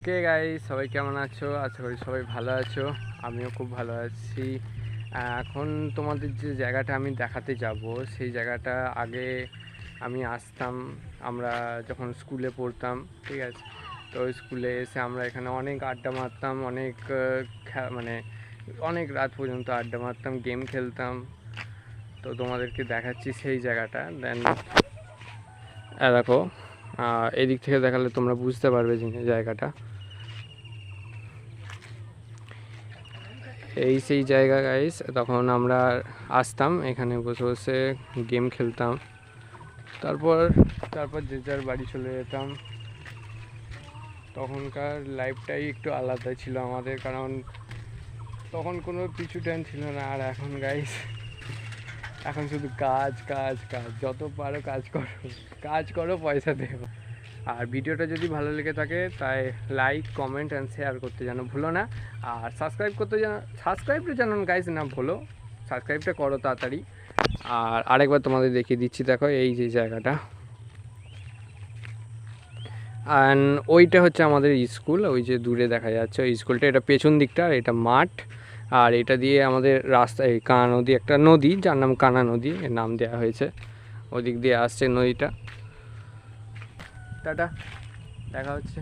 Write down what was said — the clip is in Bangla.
কে গাইস, সবাই কেমন আছো? আশা করি সবাই ভালো আছো। আমিও খুব ভালো আছি। এখন তোমাদের যে জায়গাটা আমি দেখাতে যাব, সেই জায়গাটা আগে আমি আসতাম। আমরা যখন স্কুলে পড়তাম, ঠিক আছে, তো স্কুলে এসে আমরা এখানে অনেক আড্ডা মারতাম, অনেক মানে অনেক রাত পর্যন্ত আড্ডা মারতাম, গেম খেলতাম। তো তোমাদেরকে দেখাচ্ছি সেই জায়গাটা। দেন দেখো, এদিক থেকে দেখালে তোমরা বুঝতে পারবে জায়গাটা। এই সেই জায়গা গাইস, তখন আমরা আসতাম এখানে বসে বসে গেম খেলতাম, তারপর তারপর যে যার বাড়ি চলে যেতাম। তখনকার লাইফটাই একটু আলাদা ছিল আমাদের, কারণ তখন কোনো পিছু টান ছিল না। আর এখন গাইস, এখন শুধু কাজ কাজ কাজ, যত পারো কাজ করো, কাজ করো, পয়সা দেবো। আর ভিডিওটা যদি ভালো লেগে থাকে তাই লাইক, কমেন্ট অ্যান্ড শেয়ার করতে যেন ভুলো না। আর সাবস্ক্রাইবটা যেন গাইজ না ভুলো, সাবস্ক্রাইবটা করো তাড়াতাড়ি। আর আরেকবার তোমাদের দেখিয়ে দিচ্ছি, দেখো এই যে জায়গাটা, অ্যান্ড ওইটা হচ্ছে আমাদের স্কুল। ওই যে দূরে দেখা যাচ্ছে ওই স্কুলটা, এটা পেছন দিকটা, আর এটা মাঠ। আর এটা দিয়ে আমাদের রাস্তা, এই কানা নদী, একটা নদী যার নাম কানা নদী, এর নাম দেওয়া হয়েছে। ওদিক দিয়ে আসছে নদীটা। টাটা, দেখা হচ্ছে।